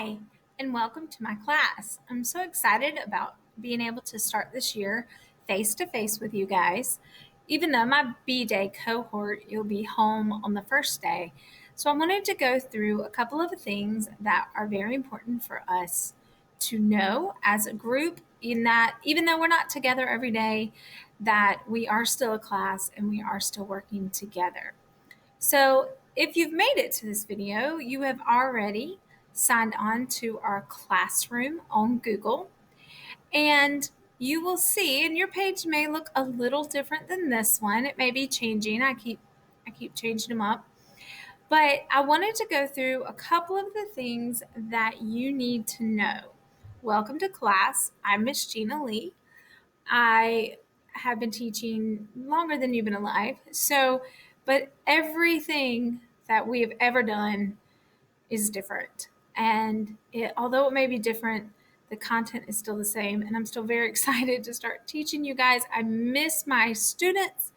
Hi, and welcome to my class. I'm so excited about being able to start this year face to face with you guys. Even though my B Day cohort, you'll be home on the first day. So I wanted to go through a couple of things that are very important for us to know as a group, in that even though we're not together every day, that we are still a class and we are still working together. So if you've made it to this video, you have already signed on to our classroom on Google, and you will see, and your page may look a little different than this one. It may be changing. I keep changing them up. But I wanted to go through a couple of the things that you need to know. Welcome to class. I'm Miss Gina Lee. I have been teaching longer than you've been alive. But everything that we have ever done is different. Although it may be different, the content is still the same. And I'm still very excited to start teaching you guys. I miss my students.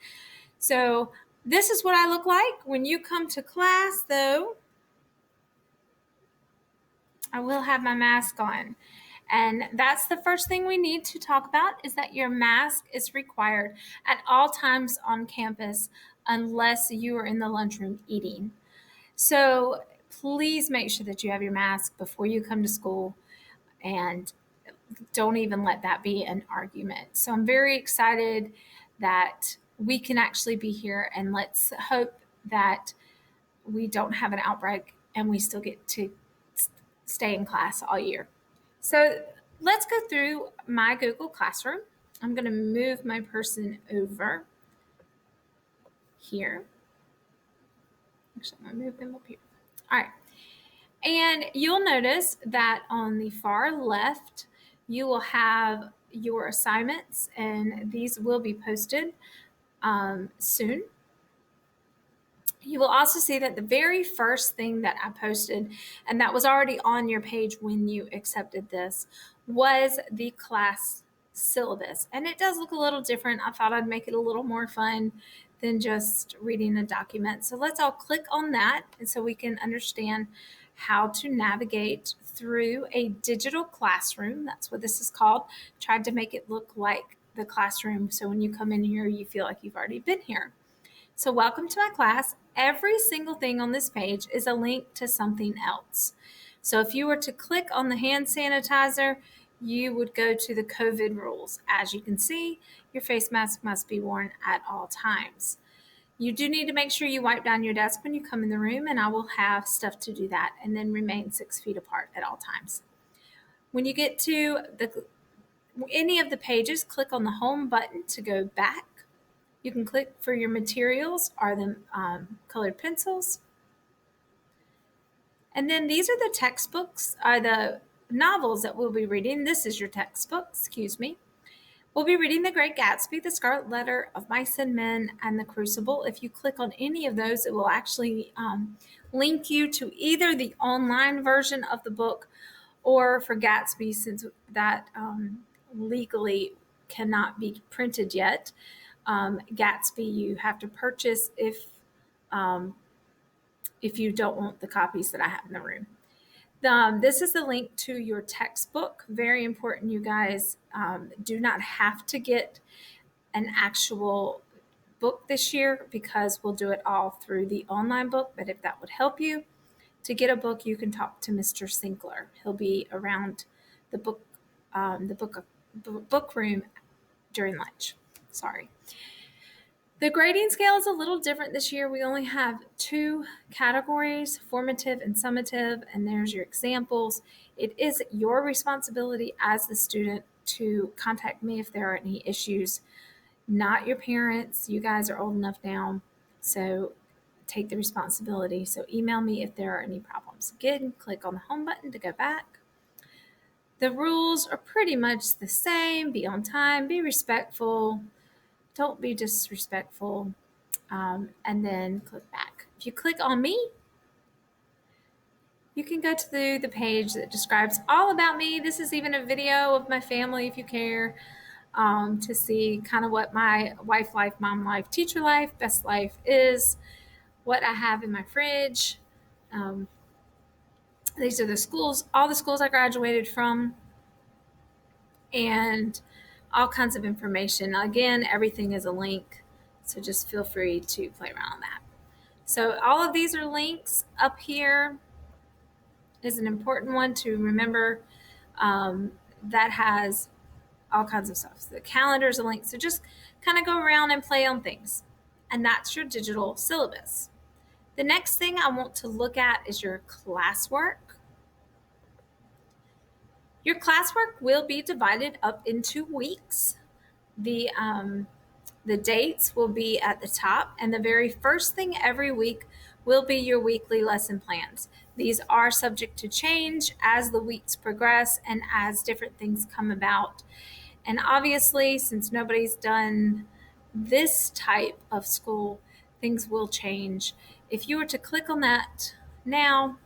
So this is what I look like when you come to class, though. I will have my mask on. And that's the first thing we need to talk about, is that your mask is required at all times on campus unless you are in the lunchroom eating. So please make sure that you have your mask before you come to school, and don't even let that be an argument. So I'm very excited that we can actually be here, and let's hope that we don't have an outbreak and we still get to stay in class all year. So let's go through my Google Classroom. I'm going to move my person over here. Actually, I'm going to move them up here. All right. And you'll notice that on the far left, you will have your assignments, and these will be posted soon. You will also see that the very first thing that I posted, and that was already on your page when you accepted this, was the class syllabus. And it does look a little different. I thought I'd make it a little more fun than just reading a document. So let's all click on that, and so we can understand how to navigate through a digital classroom. That's what this is called. Tried to make it look like the classroom, so when you come in here, you feel like you've already been here. So welcome to my class. Every single thing on this page is a link to something else. So if you were to click on the hand sanitizer, you would go to the COVID rules. As you can see, your face mask must be worn at all times. You do need to make sure you wipe down your desk when you come in the room, and I will have stuff to do that, and then remain 6 feet apart at all times. When you get to any of the pages, click on the home button to go back. You can click for your materials or the colored pencils. And then these are the textbooks, are the novels that we'll be reading. This is your textbook, excuse me. We'll be reading The Great Gatsby, The Scarlet Letter, Of Mice and Men, and The Crucible. If you click on any of those, it will actually link you to either the online version of the book, or for Gatsby, since that legally cannot be printed yet. Gatsby you have to purchase if you don't want the copies that I have in the room. This is the link to your textbook. Very important, you guys. Do not have to get an actual book this year, because we'll do it all through the online book. But if that would help you to get a book, you can talk to Mr. Sinkler. He'll be around the book room during lunch. Sorry. The grading scale is a little different this year. We only have 2 categories, formative and summative, and there's your examples. It is your responsibility as the student to contact me if there are any issues, not your parents. You guys are old enough now, so take the responsibility. So email me if there are any problems. Again, click on the home button to go back. The rules are pretty much the same. Be on time, be respectful, don't be disrespectful, and then click back. If you click on me, you can go to the page that describes all about me. This is even a video of my family if you care to see kind of what my wife life, mom life, teacher life, best life is, what I have in my fridge. These are the schools, all the schools I graduated from, and all kinds of information. Again, everything is a link, so just feel free to play around on that. So all of these are links. Up here is an important one to remember, that has all kinds of stuff. So the calendar is a link. So just kind of go around and play on things. And that's your digital syllabus. The next thing I want to look at is your classwork. Your classwork will be divided up into weeks. The dates will be at the top, and the very first thing every week will be your weekly lesson plans. These are subject to change as the weeks progress and as different things come about. And obviously, since nobody's done this type of school, things will change. If you were to click on that now,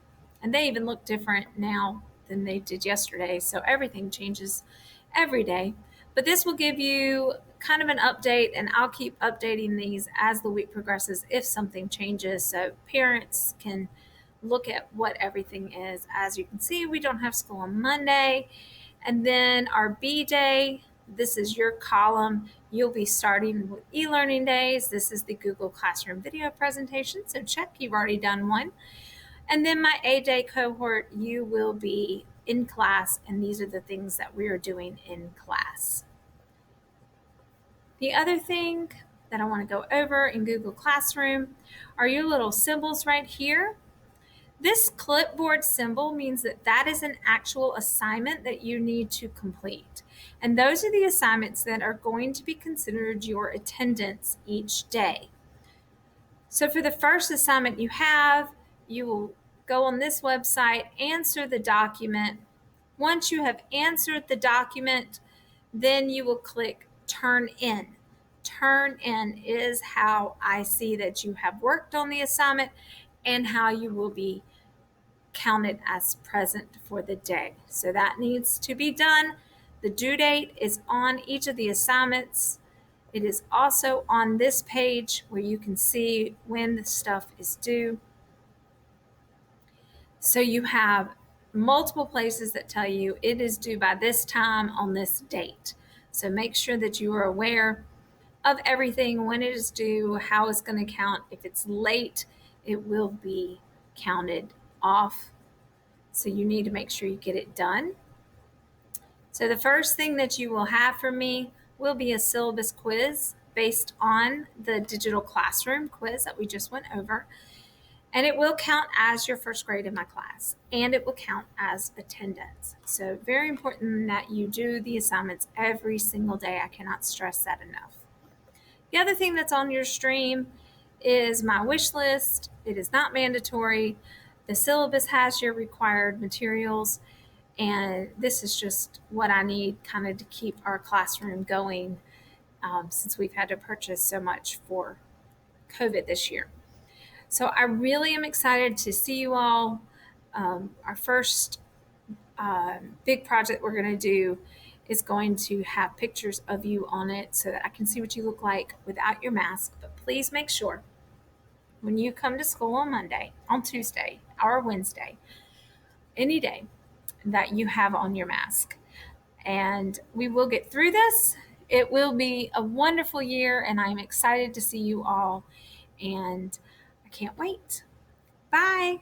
and they even look different now than they did yesterday, so everything changes every day. But this will give you kind of an update, and I'll keep updating these as the week progresses if something changes, so parents can look at what everything is. As you can see, we don't have school on Monday. And then our B day, this is your column. You'll be starting with e-learning days. This is the Google Classroom video presentation, so check, you've already done one. And then my A day cohort, you will be in class, and these are the things that we are doing in class. The other thing that I want to go over in Google Classroom are your little symbols right here. This clipboard symbol means that that is an actual assignment that you need to complete. And those are the assignments that are going to be considered your attendance each day. So for the first assignment you will go on this website, answer the document. Once you have answered the document, then you will click Turn In. Turn In is how I see that you have worked on the assignment and how you will be counted as present for the day. So that needs to be done. The due date is on each of the assignments. It is also on this page where you can see when the stuff is due. So you have multiple places that tell you it is due by this time on this date. So make sure that you are aware of everything, when it is due, how it's going to count. If it's late, it will be counted off. So you need to make sure you get it done. So the first thing that you will have from me will be a syllabus quiz based on the digital classroom quiz that we just went over. And it will count as your first grade in my class, and it will count as attendance. So very important that you do the assignments every single day. I cannot stress that enough. The other thing that's on your stream is my wish list. It is not mandatory. The syllabus has your required materials, and this is just what I need kind of to keep our classroom going, since we've had to purchase so much for COVID this year. So I really am excited to see you all. Our first big project we're going to do is going to have pictures of you on it so that I can see what you look like without your mask. But please make sure when you come to school on Monday, on Tuesday, or Wednesday, any day, that you have on your mask. And we will get through this. It will be a wonderful year, and I'm excited to see you all. And I can't wait. Bye.